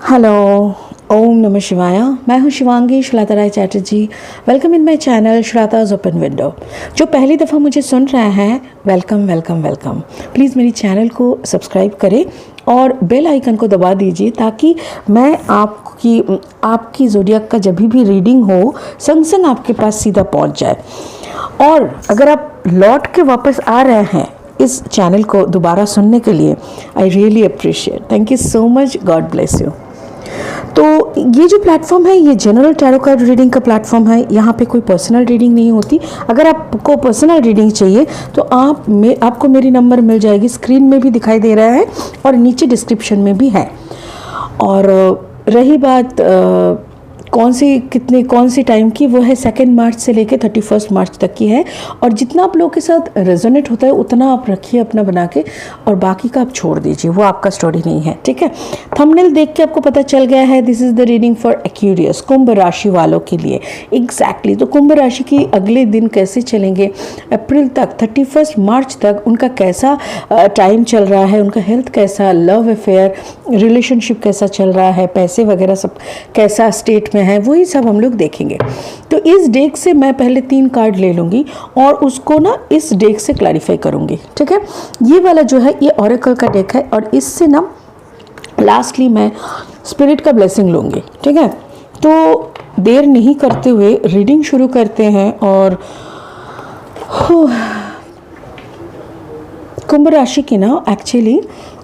Hello, ओम नमः शिवाय। मैं हूं Shivangi Shweta Rai Chatterjee. Welcome in my channel Shweta's open window. जो पहली दफ़ा मुझे सुन रहे हैं, वेलकम वेलकम वेलकम। प्लीज़ मेरी चैनल को सब्सक्राइब करें और बेल आइकन को दबा दीजिए ताकि मैं आपकी ज़ोडिएक का जब भी रीडिंग हो संग संग आपके पास सीधा पहुंच जाए। और अगर आप लौट के वापस आ रहे हैं इस चैनल को दोबारा सुनने के लिए, I really appreciate. Thank you so much. God bless you. तो ये जो प्लेटफॉर्म है ये जनरल टैरो कार्ड रीडिंग का प्लेटफॉर्म है। यहाँ पे कोई पर्सनल रीडिंग नहीं होती। अगर आपको पर्सनल रीडिंग चाहिए तो आपको मेरी नंबर मिल जाएगी, स्क्रीन में भी दिखाई दे रहा है और नीचे डिस्क्रिप्शन में भी है। और रही बात कौन सी टाइम की, वो है 2 मार्च से लेकर 31 मार्च तक की है। और जितना आप लोगों के साथ रेजोनेट होता है उतना आप रखिए अपना बना के, और बाकी का आप छोड़ दीजिए, वो आपका स्टोरी नहीं है, ठीक है। थंबनेल देख के आपको पता चल गया है, this is the reading for Aquarius, कुंभ राशि वालों के लिए। एग्जैक्टली तो कुंभ राशि की अगले दिन कैसे चलेंगे, अप्रैल तक 31 मार्च तक उनका कैसा टाइम चल रहा है, उनका हेल्थ कैसा, लव अफेयर, रिलेशनशिप कैसा चल रहा है, पैसे वगैरह सब कैसा स्टेट में है, वही सब हम लोग देखेंगे। तो इस डेक से मैं पहले 3 कार्ड ले लूँगी और उसको ना इस डेक से क्लैरिफाई करूँगी, ठीक है। ये वाला जो है ये ऑरेकल का डेक है और इससे ना लास्टली मैं स्पिरिट का ब्लेसिंग लूँगी, ठीक है। तो देर नहीं करते हुए रीडिंग शुरू करते हैं। और कुंभ राशि की ना एक्चुअली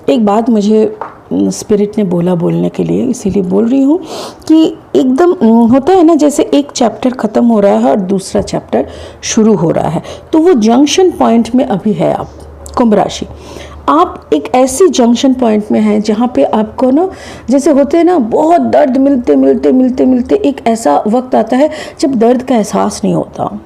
एक बात मुझे स्पिरिट ने बोलने के लिए, इसीलिए बोल रही हूँ कि एकदम होता है ना, जैसे एक चैप्टर ख़त्म हो रहा है और दूसरा चैप्टर शुरू हो रहा है, तो वो जंक्शन पॉइंट में अभी है आप कुंभ राशि। आप एक ऐसी जंक्शन पॉइंट में हैं जहाँ पे आपको ना, जैसे होते हैं ना, बहुत दर्द मिलते एक ऐसा वक्त आता है जब दर्द का एहसास नहीं होता।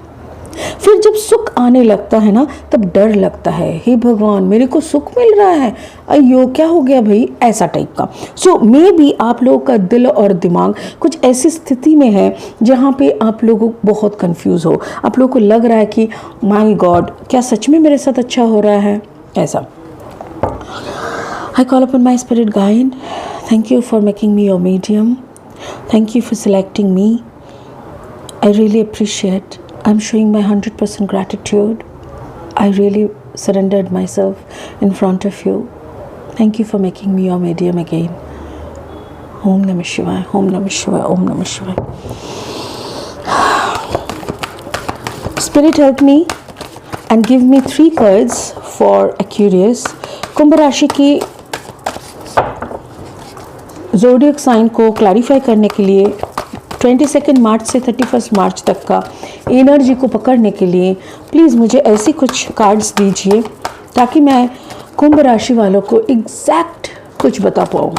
फिर जब सुख आने लगता है ना तब डर लगता है, हे भगवान मेरे को सुख मिल रहा है, अयो क्या हो गया भाई, ऐसा टाइप का। सो मे बी आप लोगों का दिल और दिमाग कुछ ऐसी स्थिति में है जहाँ पे आप लोगों बहुत कंफ्यूज हो, आप लोगों को लग रहा है कि माय गॉड क्या सच में मेरे साथ अच्छा हो रहा है, ऐसा। I call upon my spirit guide, thank you for making me your medium, thank you for selecting me, I really appreciate. I'm showing my 100% gratitude. I really surrendered myself in front of you. Thank you for making me your medium again. Om Namah Shivaya, Om Namah Shivaya, Om Namah Shivaya. Spirit help me and give me 3 cards for Aquarius. कुंभ राशि की zodiac sign को clarify करने के लिए 22 मार्च से 31 मार्च तक का energy को पकड़ने के लिए प्लीज़ मुझे ऐसी कुछ कार्ड्स दीजिए ताकि मैं कुंभ राशि वालों को एग्जैक्ट कुछ बता पाऊँ,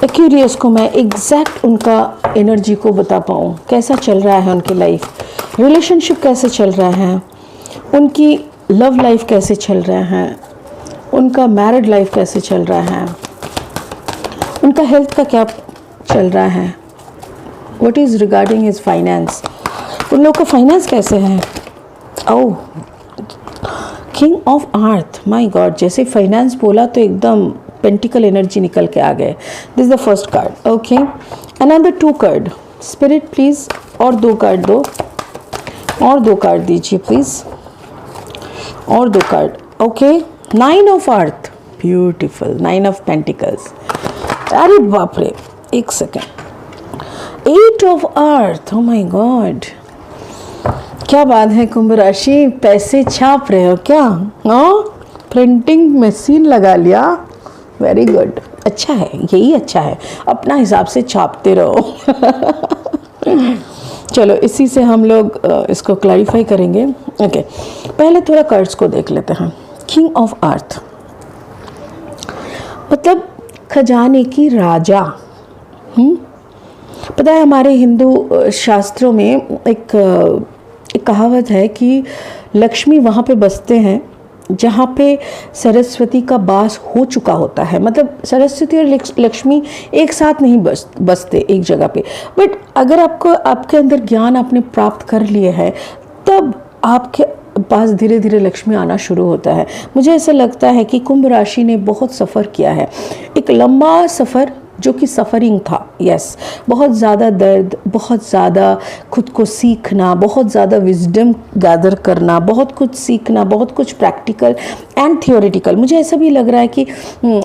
एक्यूरियस को मैं एग्जैक्ट उनका एनर्जी को बता पाऊँ, कैसा चल रहा है उनकी लाइफ, रिलेशनशिप कैसे चल रहा है, उनकी लव लाइफ कैसे चल रहा है, उनका मैरिड लाइफ कैसे चल रहा है, उनका हेल्थ का क्या चल रहा है, What is regarding his finance, उन लोगों का फाइनेंस कैसे है। Oh, king of earth, my god, जैसे फाइनेंस बोला तो एकदम पेंटिकल एनर्जी निकल के आ गए। This is the first card, okay. Another 2 card spirit please, और 2 कार्ड दो, और 2 कार्ड दीजिए प्लीज, और 2 card, okay. 9 of earth, beautiful, 9 of pentacles, अरे बाप रे, एक second, 8 of earth, oh my God, क्या बात है कुंभ राशि, पैसे छाप रहे हो क्या? हाँ, प्रिंटिंग मशीन लगा लिया, वेरी गुड, अच्छा है, यही अच्छा है, अपना हिसाब से छापते रहो। चलो इसी से हम लोग इसको क्लैरिफाई करेंगे, ओके। पहले थोड़ा कार्ड्स को देख लेते हैं। किंग ऑफ अर्थ मतलब खजाने की राजा। पता है हमारे हिंदू शास्त्रों में एक कहावत है कि लक्ष्मी वहाँ पे बसते हैं जहाँ पे सरस्वती का वास हो चुका होता है। मतलब सरस्वती और लक्ष्मी एक साथ नहीं बसते एक जगह पे, बट अगर आपके अंदर ज्ञान आपने प्राप्त कर लिए है तब आपके पास धीरे धीरे लक्ष्मी आना शुरू होता है। मुझे ऐसा लगता है कि कुंभ राशि ने बहुत सफ़र किया है, एक लंबा सफ़र जो कि सफ़रिंग था। यस, बहुत ज़्यादा दर्द, बहुत ज़्यादा खुद को सीखना, बहुत ज़्यादा विजडम गैदर करना, बहुत कुछ सीखना, बहुत कुछ प्रैक्टिकल एंड थियोरेटिकल। मुझे ऐसा भी लग रहा है कि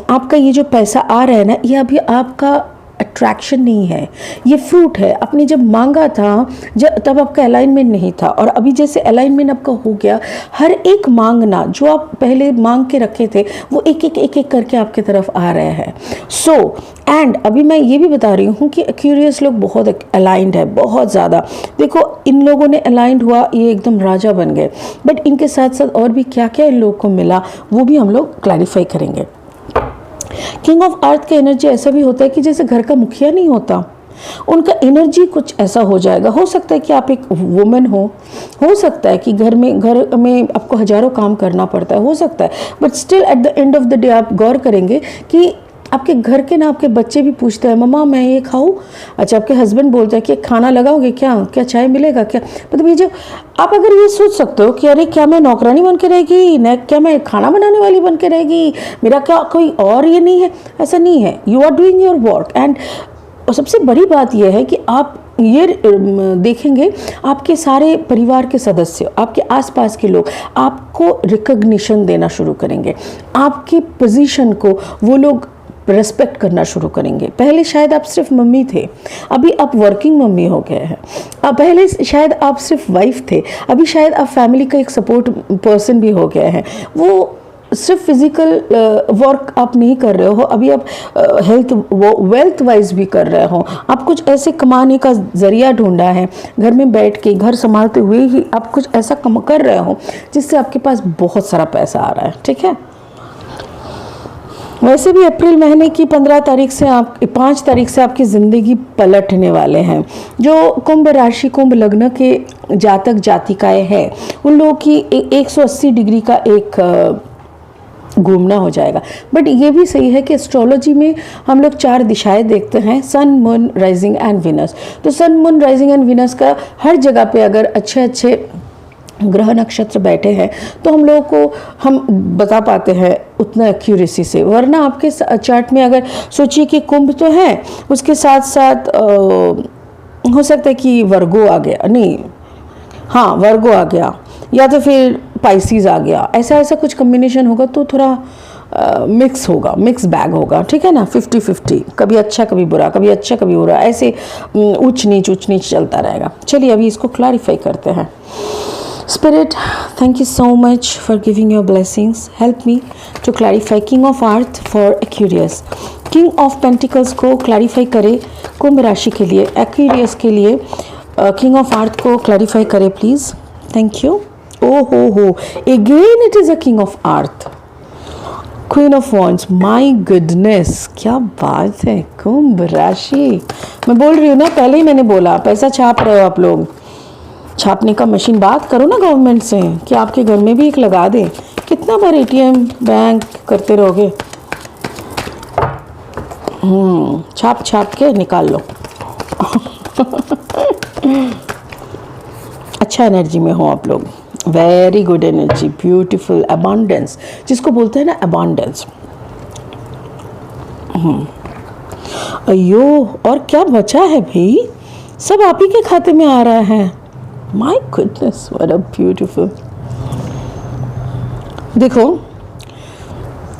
आपका ये जो पैसा आ रहा है ना, ये अभी आपका अट्रैक्शन नहीं है, ये फ्रूट है। आपने जब मांगा था तब आपका अलाइनमेंट नहीं था, और अभी जैसे अलाइनमेंट आपका हो गया, हर एक मांगना जो आप पहले मांग के रखे थे वो एक एक करके आपके तरफ आ रहे हैं। सो एंड अभी मैं ये भी बता रही हूँ कि एक्यूरियस लोग बहुत अलाइंड है, बहुत ज़्यादा। देखो इन लोगों ने अलाइंड हुआ, ये एकदम राजा बन गए, बट इनके साथ साथ और भी क्या क्या इन लोगों को मिला वो भी हम लोग क्लैरिफाई करेंगे। किंग ऑफ अर्थ का एनर्जी ऐसा भी होता है कि जैसे घर का मुखिया नहीं होता, उनका एनर्जी कुछ ऐसा हो जाएगा। हो सकता है कि आप एक वुमेन हो सकता है कि घर में आपको हजारों काम करना पड़ता है, हो सकता है, but still at the end of the day आप गौर करेंगे कि आपके घर के ना आपके बच्चे भी पूछते हैं, मम्मा मैं ये खाऊं। अच्छा, आपके हस्बैंड बोलते हैं कि खाना लगाओगे क्या, क्या चाय मिलेगा क्या। मतलब ये जो आप अगर ये सोच सकते हो कि अरे क्या मैं नौकरानी बन के रहेगी, न क्या मैं खाना बनाने वाली बन के रहेगी, मेरा क्या कोई और ये नहीं है, ऐसा नहीं है। You are doing your work. And सबसे बड़ी बात यह है कि आप ये देखेंगे आपके सारे परिवार के सदस्य, आपके आसपास के लोग आपको रिकग्निशन देना शुरू करेंगे, आपके पोजीशन को वो लोग रेस्पेक्ट करना शुरू करेंगे। पहले शायद आप सिर्फ मम्मी थे, अभी आप वर्किंग मम्मी हो गए हैं। अब पहले शायद आप सिर्फ वाइफ थे, अभी शायद आप फैमिली का एक सपोर्ट पर्सन भी हो गए हैं। वो सिर्फ फिजिकल वर्क आप नहीं कर रहे हो, अभी आप वेल्थ वाइज भी कर रहे हो। आप कुछ ऐसे कमाने का जरिया ढूंढा है, घर में बैठ के घर संभालते हुए ही आप कुछ ऐसा कम कर रहे हो जिससे आपके पास बहुत सारा पैसा आ रहा है। ठीक है, वैसे भी अप्रैल महीने की 5 तारीख से आपकी ज़िंदगी पलटने वाले हैं। जो कुंभ राशि, कुंभ लग्न के जातक जातिकाएं हैं, उन लोगों की 180 डिग्री का एक घूमना हो जाएगा। बट ये भी सही है कि एस्ट्रोलॉजी में हम लोग 4 दिशाएं देखते हैं, सन, मून, राइजिंग एंड विनस। तो सन, मून, राइजिंग एंड विनस का हर जगह पे अगर अच्छे ग्रह नक्षत्र बैठे हैं तो हम लोगों को हम बता पाते हैं उतना एक्यूरेसी से। वरना आपके चार्ट में अगर सोचिए कि कुंभ तो है, उसके साथ साथ हो सकता है कि वर्गो आ गया, नहीं हाँ वर्गो आ गया, या तो फिर पाइसिस आ गया, ऐसा कुछ कम्बिनेशन होगा तो थोड़ा मिक्स होगा, मिक्स बैग होगा। ठीक है ना, 50-50, कभी अच्छा कभी बुरा, कभी अच्छा कभी बुरा, ऐसे ऊंच नीच चलता रहेगा। चलिए अभी इसको क्लैरिफाई करते हैं। Spirit, thank you so much for giving your blessings. Help me to clarify King of Earth for Aquarius. King of Pentacles को clarify करे कुंभ राशि के लिए, Aquarius के लिए King of Earth को clarify करे please. Thank you. Oh, again it is a King of Earth. Queen of Wands. My goodness, क्या बात है। कुंभ राशि, मैं बोल रही हूँ ना, पहले ही मैंने बोला पैसा छाप रहे हो आप लोग। छापने का मशीन, बात करो ना गवर्नमेंट से कि आपके घर में भी एक लगा दे। कितना बार एटीएम बैंक करते रहोगे, छाप के निकाल लो। अच्छा एनर्जी में हो आप लोग, very good energy, beautiful, abundance जिसको बोलते हैं ना, अबांडेंस। अयो, और क्या बचा है भाई, सब आप ही के खाते में आ रहा है। My goodness, what a beautiful. देखो,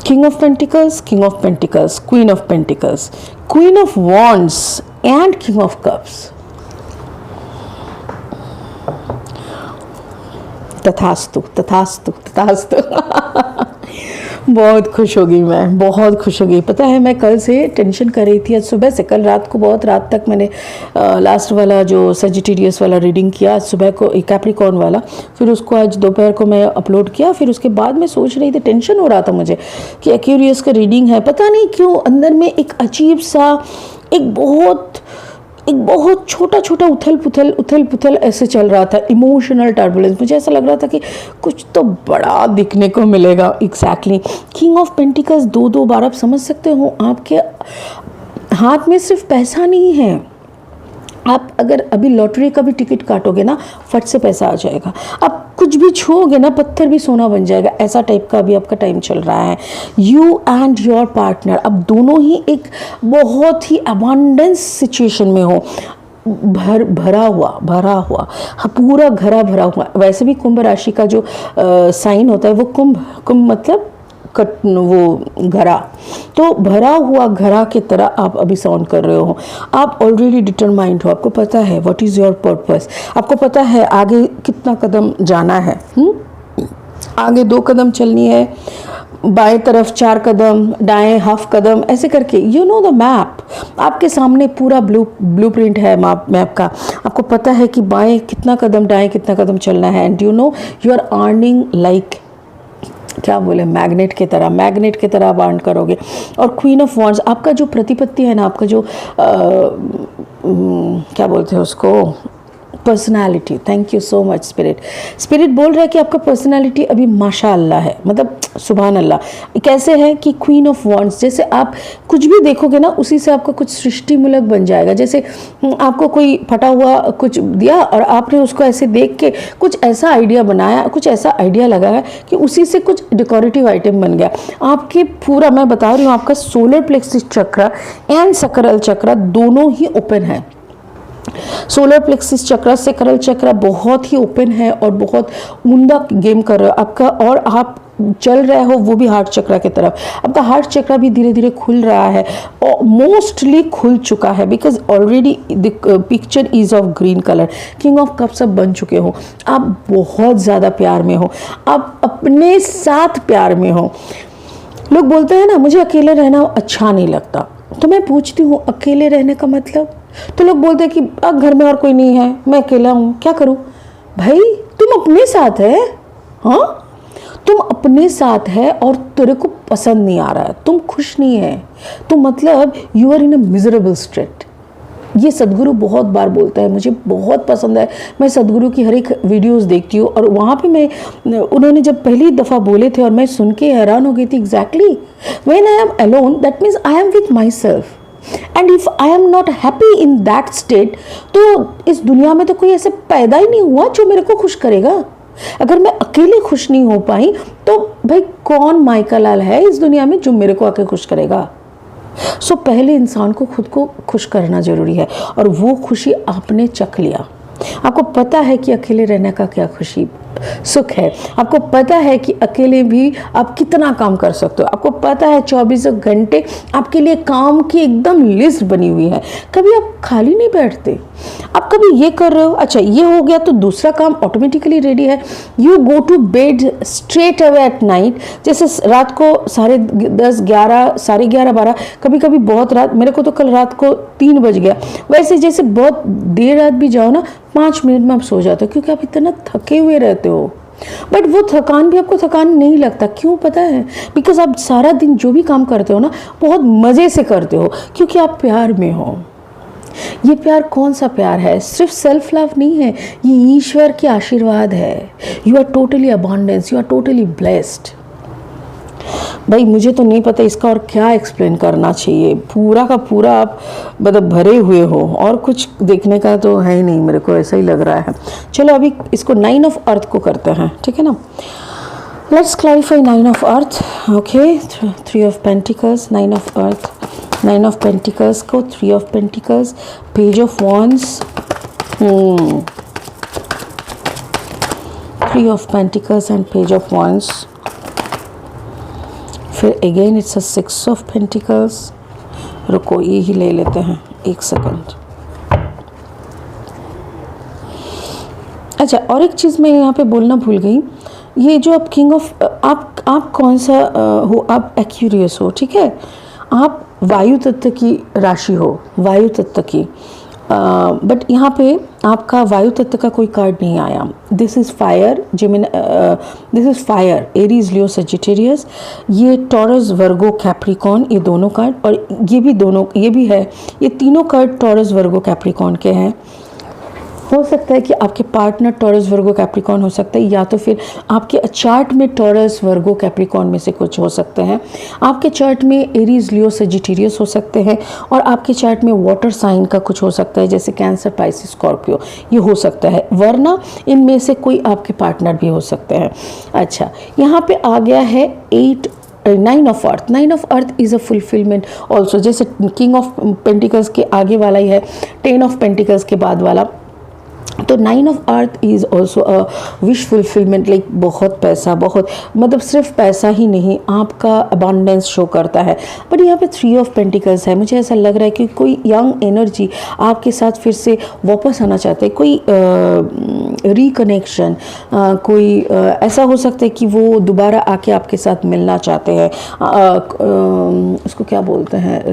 King of Pentacles, King of Pentacles, Queen of Pentacles, Queen of Wands and King of Cups. तथास्तु तथास्तु तथास्तु। बहुत खुश हो गई मैं, बहुत खुश हो गई। पता है मैं कल से टेंशन कर रही थी, आज सुबह से, कल रात को बहुत रात तक मैंने लास्ट वाला जो सजिटेरियस वाला रीडिंग किया, आज सुबह को कैप्रिकॉर्न वाला, फिर उसको आज दोपहर को मैं अपलोड किया। फिर उसके बाद मैं सोच रही थी, टेंशन हो रहा था मुझे कि एक्यूरियस का रीडिंग है, पता नहीं क्यों अंदर में एक अजीब सा एक बहुत छोटा उथल पुथल ऐसे चल रहा था, इमोशनल टर्बुलेंस। मुझे ऐसा लग रहा था कि कुछ तो बड़ा दिखने को मिलेगा। एग्जैक्टली, किंग ऑफ पेंटिकल्स 2 बार, आप समझ सकते हो आपके हाथ में सिर्फ पैसा नहीं है, आप अगर अभी लॉटरी का भी टिकट काटोगे ना, फट से पैसा आ जाएगा। आप कुछ भी छूओगे ना, पत्थर भी सोना बन जाएगा। ऐसा टाइप का अभी आपका टाइम चल रहा है। यू एंड योर पार्टनर अब दोनों ही एक बहुत ही अबांडेंस सिचुएशन में हो, भरा हुआ हाँ, पूरा भरा हुआ। वैसे भी कुंभ राशि का जो साइन होता है वो कुंभ मतलब वो घरा, तो भरा हुआ घरा की तरह आप अभी साउंड कर रहे हो। आप ऑलरेडी डिटरमाइंड हो, आपको पता है व्हाट इज़ योर पर्पस, आपको पता है आगे कितना कदम जाना है। आगे 2 कदम चलनी है, बाएं तरफ 4 कदम, दाएं हाफ कदम, ऐसे करके यू नो द मैप। आपके सामने पूरा ब्लूप्रिंट है मैप का। आपको पता है कि बाएं कितना कदम, दाएं कितना कदम चलना है। And you know you are earning like क्या बोले, मैग्नेट की तरह आप अर्न करोगे। और क्वीन ऑफ वॉन्ड्स आपका जो प्रतिपत्ति है ना, आपका जो क्या बोलते हैं उसको, personality. Thank you so much spirit बोल रहा है कि आपका पर्सनालिटी अभी माशाअल्लाह है, मतलब सुभान अल्लाह। कैसे है कि क्वीन ऑफ वॉन्ड्स, जैसे आप कुछ भी देखोगे ना उसी से आपका कुछ सृष्टिमूलक बन जाएगा। जैसे आपको कोई फटा हुआ कुछ दिया और आपने उसको ऐसे देख के कुछ ऐसा आइडिया बनाया, कुछ ऐसा आइडिया लगाया कि उसी से कुछ डेकोरेटिव आइटम बन गया। आपके पूरा, मैं बता रही हूँ, आपका सोलर प्लेक्सिस चक्र एंड सकरल चक्र दोनों ही ओपन है। सोलर प्लेक्सिस चक्र, सकरल चक्र बहुत ही ओपन है और बहुत उम्दा गेम कर रहे हो आपका। और आप चल रहे हो वो भी हार्ट चक्र की तरफ। आपका हार्ट चक्र भी धीरे धीरे खुल रहा है और मोस्टली खुल चुका है, because already the picture is of green colour. King of cups अब बन चुके हो, आप बहुत ज़्यादा प्यार में हो, आप अपने साथ प्यार में हो। लोग बोलते हैं ना मुझे अकेले रहना अच्छा नहीं लगता, तो मैं पूछती हूँ अकेले रहने का मतलब, तो लोग बोलते हैं कि अब घर में और कोई नहीं है, मैं अकेला हूँ, क्या करूँ। भाई तुम अपने साथ है, हाँ तुम अपने साथ है और तेरे को पसंद नहीं आ रहा है, तुम खुश नहीं है, तो मतलब you are in a miserable state. ये सदगुरु बहुत बार बोलता है, मुझे बहुत पसंद है। मैं सदगुरु की हर एक वीडियोस देखती हूँ और वहाँ पे मैं उन्होंने जब पहली दफ़ा बोले थे और मैं सुन के हैरान हो गई थी। Exactly when I am alone that means I am with my self, and if I am not happy in that state, तो इस दुनिया में तो कोई ऐसे पैदा ही नहीं हुआ जो मेरे को खुश करेगा। अगर मैं अकेले खुश नहीं हो पाई तो भाई कौन माइका लाल है इस दुनिया में जो मेरे को आके खुश करेगा। सो पहले इंसान को खुद को खुश करना जरूरी है और वो खुशी आपने चख लिया। आपको पता है कि अकेले रहने का क्या खुशी सुख है, आपको पता है कि अकेले भी आप कितना काम कर सकते हो, आपको पता है 24 घंटे आपके लिए काम की एकदम लिस्ट बनी हुई है। कभी आप खाली नहीं बैठते, आप कभी ये कर रहे हो, अच्छा ये हो गया तो दूसरा काम ऑटोमेटिकली रेडी है। You go to bed straight away at night, जैसे रात को 10:30, 11, 11:30, 12, कभी कभी बहुत रात, मेरे को तो कल रात को 3 बज गया। वैसे जैसे बहुत देर रात भी जाओ ना 5 मिनट में आप सो जाते हो, क्योंकि आप इतना थके हुए रहते हो। बट वो थकान भी आपको थकान नहीं लगता, क्यों पता है? बिकॉज आप सारा दिन जो भी काम करते हो ना बहुत मज़े से करते हो, क्योंकि आप प्यार में हो। ये प्यार कौन सा प्यार है? सिर्फ सेल्फ लव नहीं है, ये ईश्वर के आशीर्वाद है। You are totally abundance, you are totally blessed. भाई मुझे तो नहीं पता इसका और क्या एक्सप्लेन करना चाहिए। पूरा का पूरा आप मतलब भरे हुए हो और कुछ देखने का तो है ही नहीं, मेरे को ऐसा ही लग रहा है। चलो अभी इसको 9 ऑफ अर्थ को करते हैं, ठीक है ना। Let's clarify 9 of earth. Okay, 3 of pentacles, 9 of earth, 9 of pentacles को 3 of pentacles, page of wands, 3 of pentacles and page of wands. फिर again it's a 6 of pentacles. रुको ये ही ले लेते हैं, 1 सेकंड। अच्छा और एक चीज़ मैं यहाँ पे बोलना भूल गई, ये जो आप किंग ऑफ आप कौन सा हो? आप एक्यूरियस हो, ठीक है। आप वायु तत्व की राशि हो, वायु तत्व की, बट यहाँ पे आपका वायु तत्व का कोई कार्ड नहीं आया। This is fire Gemini, this is fire, Aries, Leo, Sagittarius. ये टॉरस, वर्गो, कैप्रिकॉन, ये दोनों कार्ड, और ये भी दोनों, ये भी है, ये तीनों कार्ड टॉरस, वर्गो, कैप्रिकॉन के हैं। हो सकता है कि आपके पार्टनर टॉरस वर्गो कैप्रिकॉर्न हो सकता है, या तो फिर आपके चार्ट में टॉरस वर्गो कैप्रिकॉर्न में से कुछ हो सकते हैं। आपके चार्ट में एरीज लियो सजिटेरियस हो सकते हैं, और आपके चार्ट में वाटर साइन का कुछ हो सकता है, जैसे कैंसर पाइसिस स्कॉर्पियो, ये हो सकता है, वरना इनमें से कोई आपके पार्टनर भी हो सकते हैं। अच्छा, यहाँ पे आ गया है 9 of earth. 9 of earth is a fulfilment also, जैसे किंग ऑफ पेंटिकल्स के आगे वाला ही है 10 ऑफ पेंटिकल्स के बाद वाला। तो 9 of earth is also a wish fulfilment, like बहुत पैसा, बहुत मतलब सिर्फ पैसा ही नहीं, आपका अबांडेंस शो करता है। बट यहाँ पे 3 ऑफ पेंटिकल्स है, मुझे ऐसा लग रहा है कि कोई यंग एनर्जी आपके साथ फिर से वापस आना चाहते हैं, कोई रिकनेक्शन, कोई ऐसा हो सकता है कि वो दोबारा आके आपके साथ मिलना चाहते हैं। उसको क्या बोलते हैं,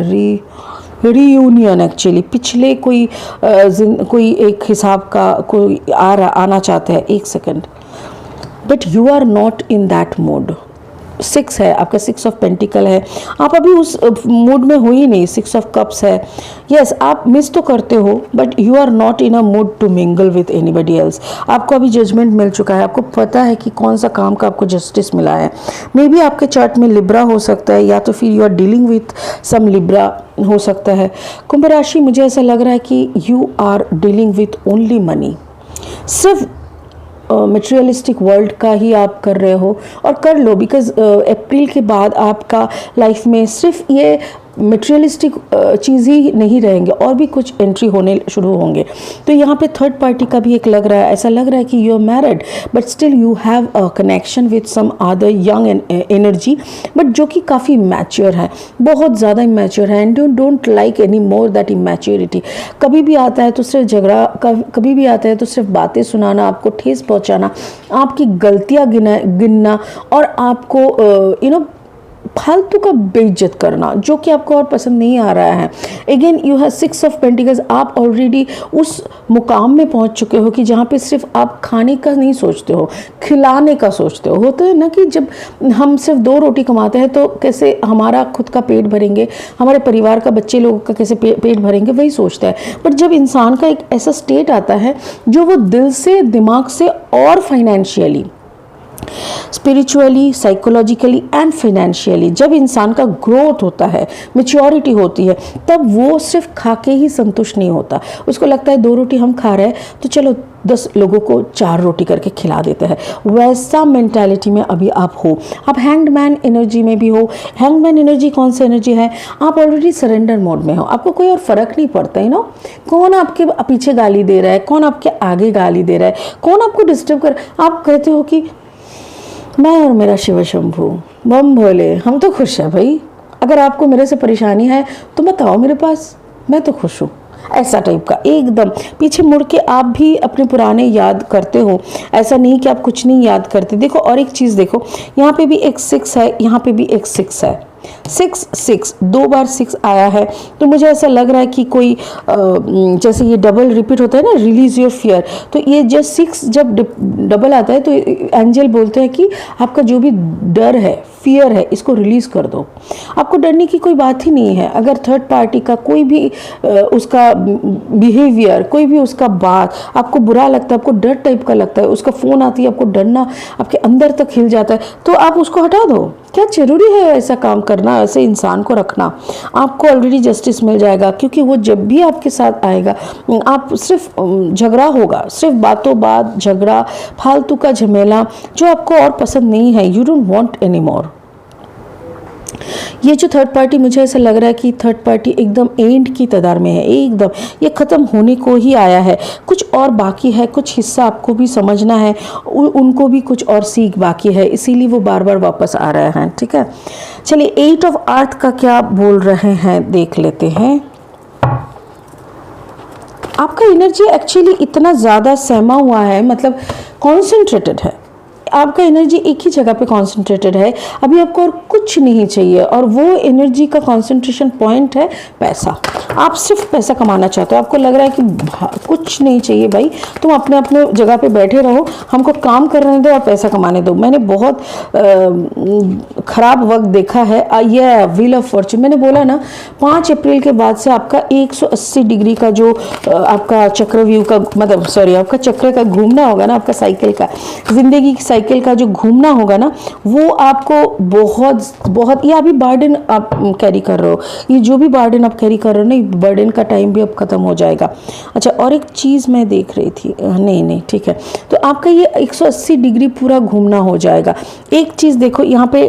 रीयूनियन एक्चुअली, पिछले कोई एक हिसाब का कोई आना चाहता है। एक second, but you are not in that mode. 6 है आपका, 6 ऑफ पेंटिकल है, आप अभी उस मूड में हो ही नहीं। 6 ऑफ कप्स है, यस आप मिस तो करते हो, but you are not in a mood to mingle with anybody else. आपको अभी जजमेंट मिल चुका है, आपको पता है कि कौन सा काम का आपको जस्टिस मिला है। मे बी आपके चार्ट में लिब्रा हो सकता है, या तो फिर you are dealing with some Libra हो सकता है। कुंभ राशि, मुझे ऐसा लग रहा है कि you are dealing with only money, सिर्फ मटेरियलिस्टिक वर्ल्ड का ही आप कर रहे हो, और कर लो, बिकॉज अप्रैल के बाद आपका लाइफ में सिर्फ ये मटेरियलिस्टिक चीज़ ही नहीं रहेंगे, और भी कुछ एंट्री होने शुरू होंगे। तो यहाँ पे थर्ड पार्टी का भी एक लग रहा है, ऐसा लग रहा है कि you are married but still you have a connection with some other young energy, but जो कि काफ़ी मैच्योर है, बहुत ज़्यादा इमैच्योर है, and you don't like any more that immaturity. कभी भी आता है तो सिर्फ झगड़ा, कभी भी आता है तो सिर्फ बातें सुनाना, आपको ठेस पहुँचाना, आपकी गलतियाँ गिनना, और आपको फालतू का बेइज्जत करना, जो कि आपको और पसंद नहीं आ रहा है। Again you have 6 of pentacles, आप ऑलरेडी उस मुकाम में पहुंच चुके हो कि जहाँ पे सिर्फ आप खाने का नहीं सोचते हो, खिलाने का सोचते हो। होता है ना कि जब हम सिर्फ 2 रोटी कमाते हैं तो कैसे हमारा खुद का पेट भरेंगे, हमारे परिवार का, बच्चे लोगों का कैसे पेट भरेंगे, वही सोचता है। बट जब इंसान का एक ऐसा स्टेट आता है जो वो दिल से, दिमाग से और financially, spiritually, psychologically and financially जब इंसान का ग्रोथ होता है, मेच्योरिटी होती है, तब वो सिर्फ खा के ही संतुष्ट नहीं होता। उसको लगता है 2 रोटी हम खा रहे हैं तो चलो 10 लोगों को 4 रोटी करके खिला देते हैं। वैसा मेंटालिटी में अभी आप हो। आप हैंगमैन एनर्जी में भी हो। हैंगमैन एनर्जी कौन सी एनर्जी है? आप ऑलरेडी सरेंडर मोड में हो, आपको कोई और फर्क नहीं पड़ता है ना, कौन आपके पीछे गाली दे रहा है, कौन आपके आगे गाली दे रहा है, कौन आपको डिस्टर्ब कर। आप कहते हो कि मैं और मेरा शिव शंभू बम भोले, हम तो खुश हैं भाई, अगर आपको मेरे से परेशानी है तो मत आओ मेरे पास, मैं तो खुश हूँ। ऐसा टाइप का एकदम पीछे मुड़ के आप भी अपने पुराने याद करते हो, ऐसा नहीं कि आप कुछ नहीं याद करते। देखो और एक चीज़ देखो, यहाँ पे भी एक 6 है, यहाँ पे भी एक 6 है, 6 2 बार 6 आया है। तो मुझे ऐसा लग रहा है कि कोई जैसे ये डबल रिपीट होता है ना, रिलीज योर फियर, तो ये जस्ट 6 जब डबल आता है तो एंजल बोलते हैं कि आपका जो भी डर है, फियर है, इसको रिलीज कर दो। आपको डरने की कोई बात ही नहीं है। अगर थर्ड पार्टी का कोई भी उसका बिहेवियर, कोई भी उसका बात आपको बुरा लगता है, आपको डर टाइप का लगता है, उसका फ़ोन आती है, आपको डरना आपके अंदर तक हिल जाता है, तो आप उसको हटा दो। क्या जरूरी है ऐसा काम करना, ऐसे इंसान को रखना? आपको ऑलरेडी जस्टिस मिल जाएगा, क्योंकि वो जब भी आपके साथ आएगा, आप सिर्फ झगड़ा होगा, सिर्फ बातों बात झगड़ा, फालतू का झमेला जो आपको और पसंद नहीं है। You don't want any more. ये जो थर्ड पार्टी, मुझे ऐसा लग रहा है कि थर्ड पार्टी एकदम एंड की कगार में है, एकदम ये ख़त्म होने को ही आया है। कुछ और बाकी है, कुछ हिस्सा आपको भी समझना है, उनको भी कुछ और सीख बाकी है, इसीलिए वो बार बार वापस आ रहे हैं। ठीक है, चलिए 8 ऑफ अर्थ का क्या बोल रहे हैं देख लेते हैं। आपका एनर्जी एक्चुअली इतना ज़्यादा सहमा हुआ है, मतलब कॉन्सेंट्रेटेड है, आपका एनर्जी एक ही जगह पे कॉन्सेंट्रेटेड है, अभी आपको और कुछ नहीं चाहिए, और वो एनर्जी का कॉन्सेंट्रेशन पॉइंट है पैसा। आप सिर्फ पैसा कमाना चाहते हो, आपको लग रहा है कि कुछ नहीं चाहिए भाई, तुम अपने अपने जगह पे बैठे रहो, हमको काम करने दो और पैसा कमाने दो। मैंने बहुत ख़राब वक्त देखा है। ये व्हील ऑफ फॉर्चून, मैंने बोला ना 5 अप्रैल के बाद से आपका 180 डिग्री का जो आपका चक्रव्यूह का मतलब सॉरी आपका चक्र का घूमना होगा ना, आपका साइकिल का, ज़िंदगी की साइकिल का जो घूमना होगा ना, वो आपको बहुत बहुत, ये अभी बर्डन आप कैरी कर रहे हो, ये जो भी बर्डन आप कैरी कर रहे हो ना, बर्डन का टाइम भी अब ख़त्म हो जाएगा। अच्छा, और एक चीज़ मैं देख रही थी, नहीं ठीक है, तो आपका ये 180 डिग्री पूरा घूमना हो जाएगा। एक चीज़ देखो यहाँ पे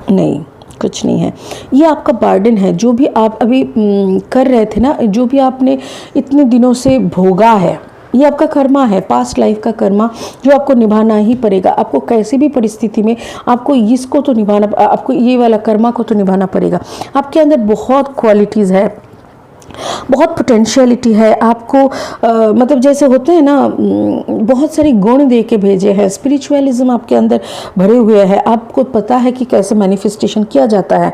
नहीं, कुछ नहीं है, ये आपका बर्डन है, जो भी आप अभी कर रहे थे ना, जो भी आपने इतने दिनों से भोगा है, ये आपका कर्मा है, पास्ट लाइफ का कर्मा, जो आपको निभाना ही पड़ेगा। आपको कैसी भी परिस्थिति में आपको इसको तो निभाना, आपको ये वाला कर्मा को तो निभाना पड़ेगा। आपके अंदर बहुत क्वालिटीज़ है, बहुत पोटेंशियलिटी है आपको, मतलब जैसे होते हैं ना, बहुत सारे गुण दे के भेजे हैं, स्पिरिचुअलिज्म आपके अंदर भरे हुए हैं, आपको पता है कि कैसे मैनिफेस्टेशन किया जाता है,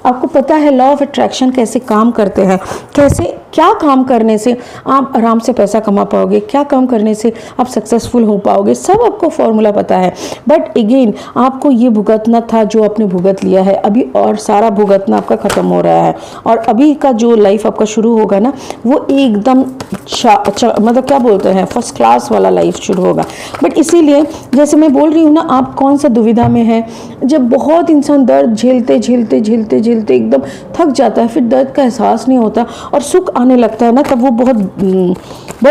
आपको पता है लॉ ऑफ अट्रैक्शन कैसे काम करते हैं, कैसे क्या काम करने से आप आराम से पैसा कमा पाओगे, क्या काम करने से आप सक्सेसफुल हो पाओगे, सब आपको फॉर्मूला पता है। बट अगेन आपको ये भुगतना था जो आपने भुगत लिया है अभी, और सारा भुगतना आपका ख़त्म हो रहा है, और अभी का जो लाइफ आपका शुरू होगा ना, वो एकदम मतलब क्या बोलते हैं, फर्स्ट क्लास वाला लाइफ शुरू होगा। बट इसीलिए जैसे मैं बोल रही हूँ ना, आप कौन सा दुविधा में है, जब बहुत इंसान दर्द झेलते झेलते झेलते झेलते एकदम थक जाता है, फिर दर्द का एहसास नहीं होता और सुख आने लगता है ना, तब वो बहुत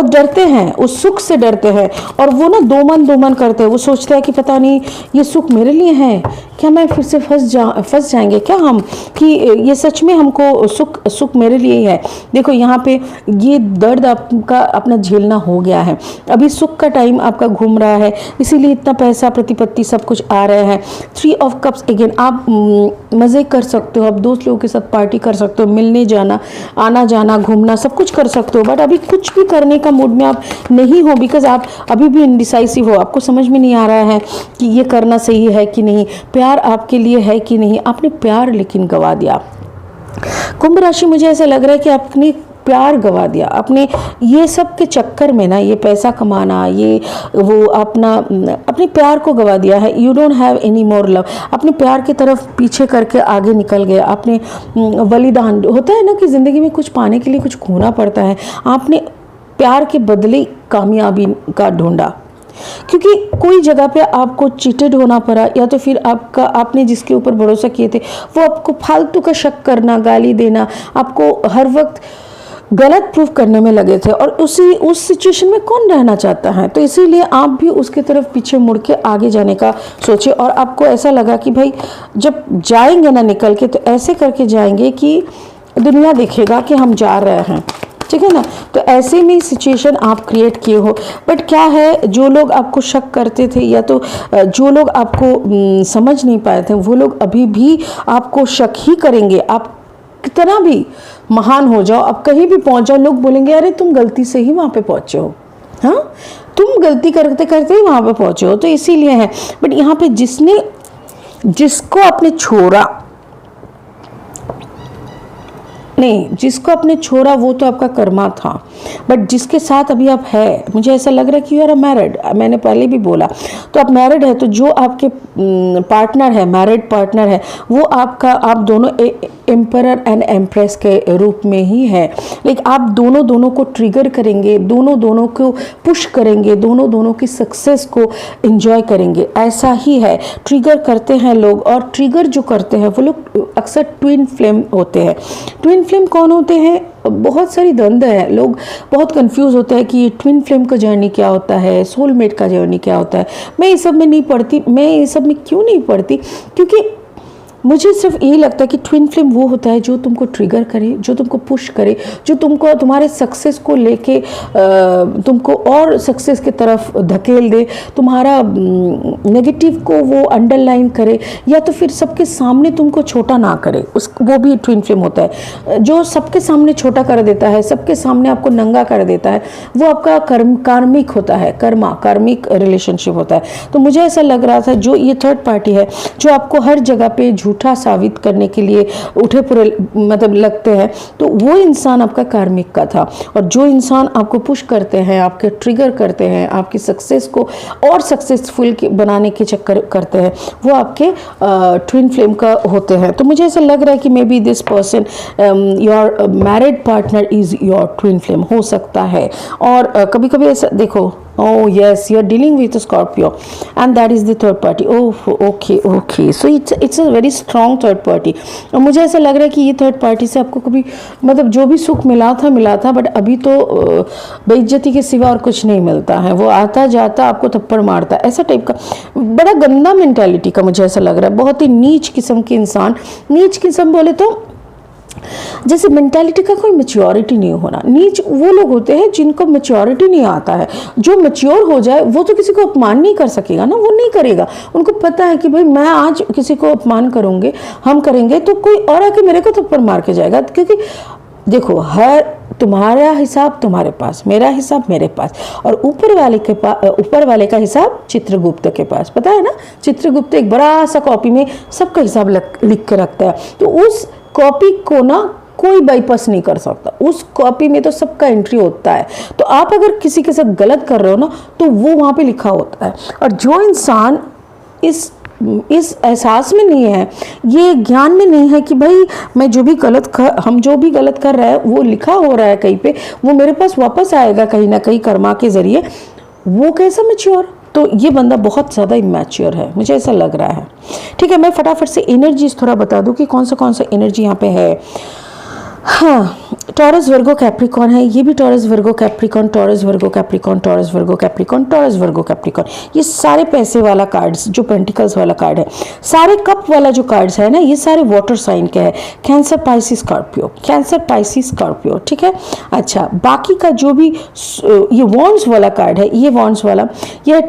डरते हैं, उस सुख से डरते हैं, और वो ना दो मन करते हैं। वो सोचते हैं कि पता नहीं ये सुख मेरे लिए है क्या, मैं फिर से फंस जाएंगे क्या हम, कि ये सच में हमको सुख मेरे लिए ही है। देखो यहाँ पे ये दर्द आपका अपना झेलना हो गया है, अभी सुख का टाइम आपका घूम रहा है, इसीलिए इतना पैसा प्रतिपत्ति सब कुछ आ रहे हैं। 3 ऑफ कप्स, अगेन आप मज़े कर सकते हो, आप दोस्त लोगों के साथ पार्टी कर सकते हो, मिलने जाना, आना जाना, घूमना, सब कुछ कर सकते हो। बट अभी कुछ भी करने का मूड में आप नहीं हो, बिकॉज आप अभी भी इनडिसाइसिव हो, आपको समझ में नहीं आ रहा है कि ये करना सही है कि नहीं, प्यार आपके लिए है कि नहीं। आपने प्यार लेकिन गवा दिया। कुंभ राशि, मुझे ऐसा लग रहा है कि आपने प्यार गवा दिया अपने ये सब के चक्कर में ना, ये पैसा कमाना, ये वो अपने प्यार को गवा दिया है। You don't have any more love, अपने प्यार की तरफ पीछे करके आगे निकल गए। आपने बलिदान, होता है ना कि ज़िंदगी में कुछ पाने के लिए कुछ खोना पड़ता है, आपने प्यार के बदले कामयाबी का ढूंढा, क्योंकि कोई जगह पे आपको चीटेड होना पड़ा, या तो फिर आपने जिसके ऊपर भरोसा किए थे वो आपको फालतू का शक करना, गाली देना, आपको हर वक्त गलत प्रूफ करने में लगे थे, और उस सिचुएशन में कौन रहना चाहता है। तो इसीलिए आप भी उसके तरफ पीछे मुड़ के आगे जाने का सोचे, और आपको ऐसा लगा कि भाई जब जाएंगे ना निकल के, तो ऐसे करके जाएंगे कि दुनिया देखेगा कि हम जा रहे हैं, ठीक है ना। तो ऐसे में सिचुएशन आप क्रिएट किए हो। बट क्या है, जो लोग आपको शक करते थे, या तो जो लोग आपको समझ नहीं पाए थे, वो लोग अभी भी आपको शक ही करेंगे। आप कितना भी महान हो जाओ, आप कहीं भी पहुंच जाओ, लोग बोलेंगे अरे तुम गलती से ही वहां पे पहुंचे हो, हाँ तुम गलती करते करते ही वहां पे पहुंचे हो। तो इसीलिए है। बट यहाँ पे जिसको आपने छोड़ा, नहीं, जिसको आपने छोड़ा वो तो आपका कर्मा था, बट जिसके साथ अभी आप है, मुझे ऐसा लग रहा है कि यू आर मैरिड, मैंने पहले भी बोला, तो आप मैरिड है, तो जो आपके पार्टनर है, मैरिड पार्टनर है, वो आप दोनों एम्परर एंड एम्प्रेस के रूप में ही है। लेकिन आप दोनों को ट्रिगर करेंगे, दोनों को पुश करेंगे, दोनों की सक्सेस को एंजॉय करेंगे, ऐसा ही है। ट्रिगर करते हैं लोग, और ट्रिगर जो करते हैं वो लोग अक्सर ट्विन फ्लेम होते हैं। ट्विन फ्लेम कौन होते हैं? बहुत सारी द्वंद्व है, लोग बहुत कंफ्यूज होते हैं कि ये ट्विन फ्लेम का जर्नी क्या होता है, सोलमेट का जर्नी क्या होता है। मैं ये सब में नहीं पढ़ती। मैं ये सब में क्यों नहीं पढ़ती? क्योंकि मुझे सिर्फ यही लगता है कि ट्विन फ्लेम वो होता है जो तुमको ट्रिगर करे, जो तुमको पुश करे, जो तुमको तुम्हारे सक्सेस को लेके तुमको और सक्सेस की तरफ धकेल दे, तुम्हारा नेगेटिव को वो अंडरलाइन करे, या तो फिर सबके सामने तुमको छोटा ना करे, उस वो भी ट्विन फ्लेम होता है। जो सबके सामने छोटा कर देता है, सबके सामने आपको नंगा कर देता है, वो आपका कार्मिक होता है, कार्मिक रिलेशनशिप होता है। तो मुझे ऐसा लग रहा था जो ये थर्ड पार्टी है जो आपको हर जगह पे झूठा साबित करने के लिए उठे पूरे मतलब लगते हैं, तो वो इंसान आपका कार्मिक का था। और जो इंसान आपको पुश करते हैं, आपके ट्रिगर करते हैं, आपकी सक्सेस को और सक्सेसफुल बनाने के चक्कर करते हैं, वो आपके ट्विन फ्लेम का होते हैं। तो मुझे ऐसा लग रहा है कि may be this person your married partner is your twin flame हो सकता है। और कभी कभी ऐसा देखो, oh yes, you are dealing with a Scorpio and that is the third party. Oh okay, so it's a very strong third party। और मुझे ऐसा लग रहा है कि ये थर्ड पार्टी से आपको कभी मतलब जो भी सुख मिला था, बट अभी तो बेइज्जती के सिवा और कुछ नहीं मिलता है। वो आता जाता आपको थप्पड़ मारता है, ऐसा टाइप का बड़ा गंदा मेंटालिटी का मुझे ऐसा लग रहा है। बहुत ही नीच किस्म के इंसान, नीच किस्म बोले तो जैसे मेंटालिटी का कोई मैच्योरिटी नहीं होना। नीच वो लोग होते हैं जिनको मैच्योरिटी नहीं आता है। जो मैच्योर हो जाए वो तो किसी को अपमान नहीं कर सकेगा ना, वो नहीं करेगा। उनको पता है कि भाई मैं आज किसी को अपमान करूंगे, हम करेंगे तो कोई और आके मेरे को थप्पड़ मार के जाएगा। क्योंकि देखो, हर तुम्हारा हिसाब तुम्हारे पास, मेरा हिसाब मेरे पास, और ऊपर वाले का हिसाब चित्रगुप्त के पास। पता है ना, चित्रगुप्त एक बड़ा सा कॉपी में सबका हिसाब लिख के रखता है। तो उस कॉपी को ना कोई बाईपास नहीं कर सकता, उस कॉपी में तो सबका एंट्री होता है। तो आप अगर किसी के साथ गलत कर रहे हो ना, तो वो वहाँ पे लिखा होता है। और जो इंसान इस एहसास में नहीं है, ये ज्ञान में नहीं है कि भाई मैं हम जो भी गलत कर रहे हैं वो लिखा हो रहा है कहीं पे, वो मेरे पास वापस आएगा कहीं ना कहीं कर्मा के जरिए, वो कैसा मैच्योर। तो ये बंदा बहुत ज़्यादा इमैच्योर है, मुझे ऐसा लग रहा है। ठीक है, मैं फटाफट से एनर्जीज थोड़ा बता दूं कि कौन सा एनर्जी यहाँ पे है। हाँ, टॉरस वर्गो कैप्रिकॉन है, ये भी Taurus Virgo Capricorn, Taurus Virgo Capricorn, Taurus Virgo Capricorn, Taurus Virgo Capricorn. ये सारे पैसे वाला कार्ड्स, जो पेंटिकल्स वाला कार्ड है, सारे कप वाला जो कार्ड्स है ना, ये सारे वाटर साइन के हैं। Cancer, Pisces, Scorpio, cancer, Pisces, Scorpio. ठीक है, अच्छा, बाकी का जो भी ये वॉन्ड्स वाला कार्ड है, ये वॉन्ड्स वाला, ये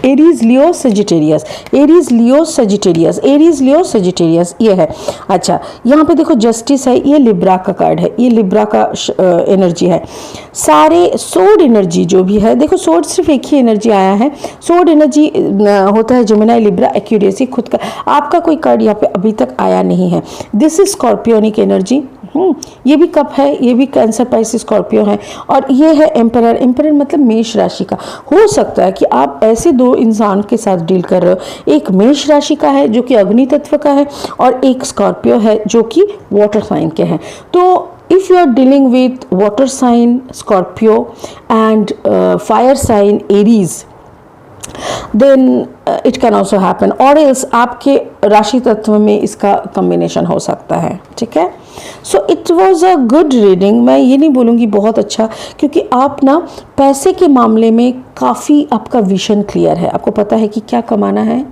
एरीज, लियो, सजिटेरियस, एरीज, लियो, सजिटेरियस, एरीज, लियो, सजिटेरियस, ये है। अच्छा, यहाँ पे देखो जस्टिस है, ये लिब्रा का कार्ड है, ये लिब्रा का एनर्जी है। सारे सोर्ड एनर्जी जो भी है, देखो सोर्ड सिर्फ एक ही एनर्जी आया है। सोर्ड एनर्जी होता है जेमिनी, लिब्रा, एक्यूरियस, खुद का आपका कोई कार्ड यहाँ पे अभी तक आया नहीं है। This is scorpionic energy. ये भी कप है, ये भी कैंसर, पाइसिस, स्कॉर्पियो है। और ये है एम्परर। एम्परर मतलब मेष राशि का। हो सकता है कि आप ऐसे दो इंसान के साथ डील कर रहे हो, एक मेष राशि का है जो कि अग्नि तत्व का है, और एक स्कॉर्पियो है जो कि वाटर साइन के हैं। तो if you are dealing with water sign Scorpio and fire sign Aries, then it can also happen, और else आपके राशि तत्व में इसका कॉम्बिनेशन हो सकता है। ठीक है, so it was a good reading. मैं ये नहीं बोलूँगी बहुत अच्छा, क्योंकि आप ना पैसे के मामले में काफ़ी आपका विजन क्लियर है, आपको पता है कि क्या कमाना है,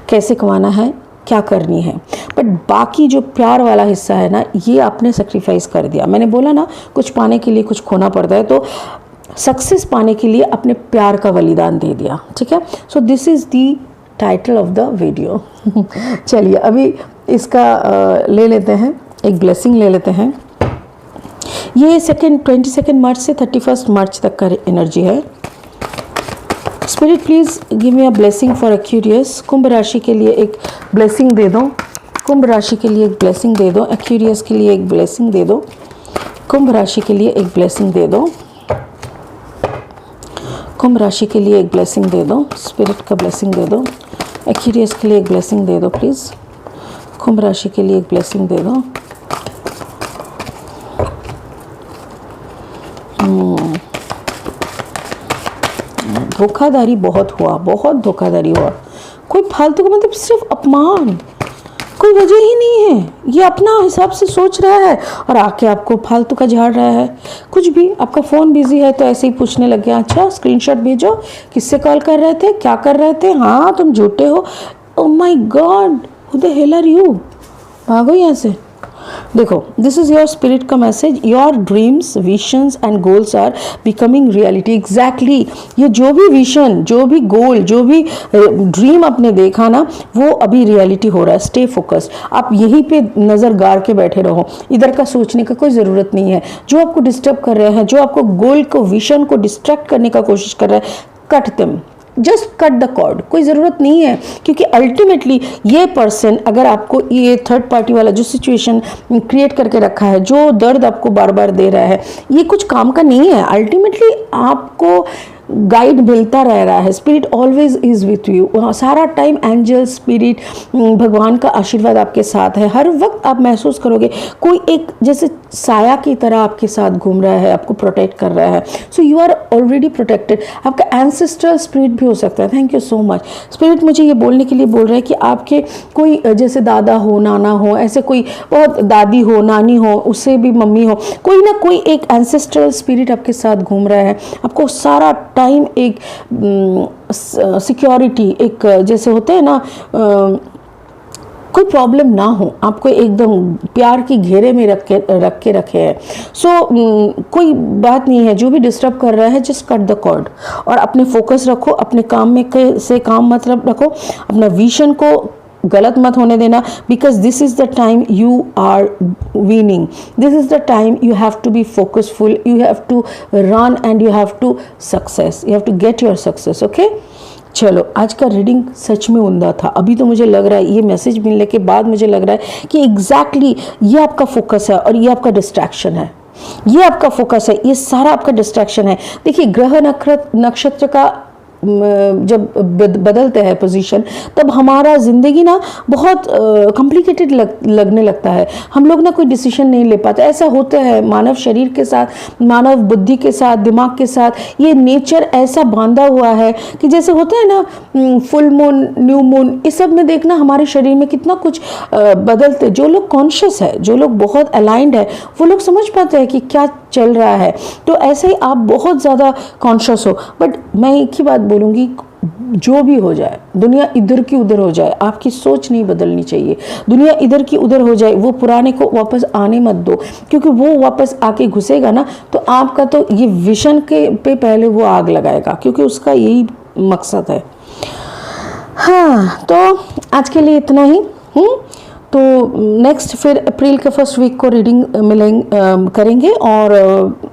कैसे कमाना है, क्या करनी है। बट बाकी जो प्यार वाला हिस्सा है ना, ये आपने सेक्रीफाइस कर दिया। मैंने बोला ना, कुछ पाने के लिए कुछ खोना पड़ता है, तो सक्सेस पाने के लिए अपने प्यार का बलिदान दे दिया। ठीक है, so this is the title of the video. चलिए अभी इसका ले लेते हैं, एक ब्लेसिंग ले लेते हैं। ये 22 मार्च से 31 मार्च तक का एनर्जी है। Spirit please give me a blessing for Aquarius. कुंभ राशि के लिए एक ब्लेसिंग दे दो, कुंभ राशि के लिए एक ब्लेसिंग दे दो, एक्यूरियस के लिए एक ब्लेसिंग दे दो, कुंभ राशि के लिए एक ब्लेसिंग दे दो, कुंभ राशि के लिए एक ब्लेसिंग दे दो, स्पिरिट का ब्लेसिंग दे दो। एक्यूरियस के लिए एक ब्लेसिंग दे दो प्लीज़, कुंभ राशि के लिए एक ब्लेसिंग दे दो। धोखाधड़ी बहुत हुआ, बहुत धोखाधड़ी हुआ। कोई फालतू का मतलब सिर्फ अपमान, कोई वजह ही नहीं है। ये अपना हिसाब से सोच रहा है और आके आपको फालतू का झाड़ रहा है। कुछ भी, आपका फ़ोन बिजी है तो ऐसे ही पूछने लग गया, अच्छा स्क्रीनशॉट भेजो, किससे कॉल कर रहे थे, क्या कर रहे थे, हाँ तुम झूठे हो। Oh my god, who the hell are you, भागो यहाँ से। देखो, दिस इज योर स्पिरिट का मैसेज, योर ड्रीम्स, विशंस and goals are becoming reality. Exactly, ये जो भी विजन, जो भी गोल, जो भी ड्रीम आपने देखा ना, वो अभी रियलिटी हो रहा है। स्टे फोकस्ड, आप यहीं पे नज़र गाड़ के बैठे रहो, इधर का सोचने का कोई ज़रूरत नहीं है। जो आपको डिस्टर्ब कर रहे हैं, जो आपको गोल को, विजन को डिस्ट्रैक्ट करने का कोशिश कर रहे हैं, cut them, just cut the cord, कोई ज़रूरत नहीं है। क्योंकि अल्टीमेटली ये पर्सन, अगर आपको ये थर्ड पार्टी वाला जो सिचुएशन क्रिएट करके रखा है, जो दर्द आपको बार बार दे रहा है, ये कुछ काम का नहीं है। अल्टीमेटली आपको गाइड मिलता रह रहा है, spirit always is with you, सारा टाइम एंजल, स्पिरिट, भगवान का आशीर्वाद आपके साथ है। हर वक्त आप महसूस करोगे कोई एक जैसे साया की तरह आपके साथ घूम रहा है, आपको प्रोटेक्ट कर रहा है। So you are already protected. आपका एंसेस्ट्रल स्पिरिट भी हो सकता है। Thank you so much. Spirit मुझे ये बोलने के लिए बोल रहा है कि आपके कोई जैसे दादा हो, नाना हो, ऐसे कोई बहुत दादी हो, नानी हो, उससे भी मम्मी हो, कोई ना कोई एक एंसेस्ट्रल स्पिरिट आपके साथ घूम रहा है। आपको सारा टाइम एक सिक्योरिटी, एक जैसे होते हैं ना, कोई प्रॉब्लम ना हो, आपको एकदम प्यार की घेरे में रख के रखे हैं। सो कोई बात नहीं है, जो भी डिस्टर्ब कर रहा है, जस्ट कट द कॉर्ड और अपने फोकस रखो, अपने काम में से काम मतलब रखो, अपना विजन को गलत मत होने देना। Because this is the time you are winning, this is the time you have to be focusful, you have to run and you have to success, you have to get your success. Okay, चलो, आज का reading सच में उम्दा था। अभी तो मुझे लग रहा है, ये मैसेज मिलने के बाद मुझे लग रहा है कि एग्जैक्टली ये आपका फोकस है और ये आपका डिस्ट्रैक्शन है, ये आपका फोकस है, ये सारा आपका डिस्ट्रैक्शन है। देखिए, ग्रह नक्षत्र का जब बदलते हैं पोजीशन, तब हमारा ज़िंदगी ना बहुत कॉम्प्लिकेटेड लगने लगता है। हम लोग ना कोई डिसीजन नहीं ले पाते। ऐसा होता है मानव शरीर के साथ, मानव बुद्धि के साथ, दिमाग के साथ, ये नेचर ऐसा बांधा हुआ है कि जैसे होता है ना फुल मून, न्यू मून, इस सब में देखना हमारे शरीर में कितना कुछ बदलते। जो लोग कॉन्शियस है, जो लोग बहुत अलाइंड है, वो लोग समझ पाते हैं कि क्या चल रहा है। तो ऐसे ही आप बहुत ज़्यादा कॉन्शियस हो। बट मैं एक ही बात बोलूँगी, जो भी हो जाए, दुनिया इधर की उधर हो जाए, आपकी सोच नहीं बदलनी चाहिए। दुनिया इधर की उधर हो जाए, वो पुराने को वापस आने मत दो, क्योंकि वो वापस आके घुसेगा ना, तो आपका तो ये विजन के पे पहले वो आग लगाएगा, क्योंकि उसका यही मकसद है। हाँ, तो आज के लिए इतना ही। तो नेक्स्ट फिर अप्रैल के फर्स्ट वीक को रीडिंग करेंगे। और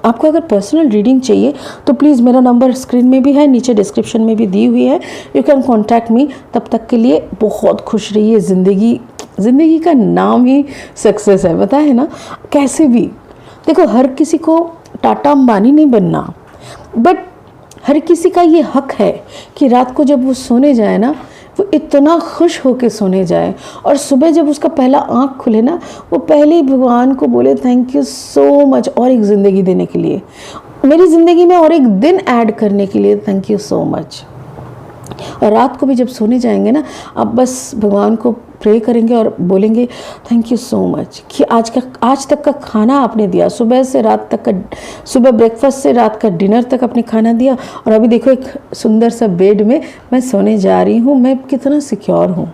आपको अगर पर्सनल रीडिंग चाहिए तो प्लीज़, मेरा नंबर स्क्रीन में भी है, नीचे डिस्क्रिप्शन में भी दी हुई है, यू कैन कॉन्टैक्ट मी। तब तक के लिए बहुत खुश रहिए। ज़िंदगी का नाम ही सक्सेस है, पता है ना। कैसे भी देखो, हर किसी को टाटा अंबानी नहीं बनना, बट हर किसी का ये हक है कि रात को जब वो सोने जाए ना, वो इतना खुश होके सोने जाए, और सुबह जब उसका पहला आँख खुले ना, वो पहले ही भगवान को बोले थैंक यू सो मच, और एक ज़िंदगी देने के लिए, मेरी ज़िंदगी में और एक दिन ऐड करने के लिए थैंक यू सो मच। और रात को भी जब सोने जाएंगे ना, आप बस भगवान को प्रे करेंगे और बोलेंगे थैंक यू सो मच कि आज तक का खाना आपने दिया, सुबह से रात तक का, सुबह ब्रेकफास्ट से रात का डिनर तक आपने खाना दिया, और अभी देखो एक सुंदर सा बेड में मैं सोने जा रही हूँ, मैं कितना सिक्योर हूँ,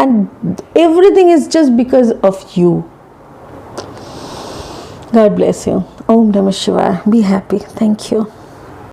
and everything is just because of you. God bless you. ओम नमः शिवाय। Be happy. Thank you.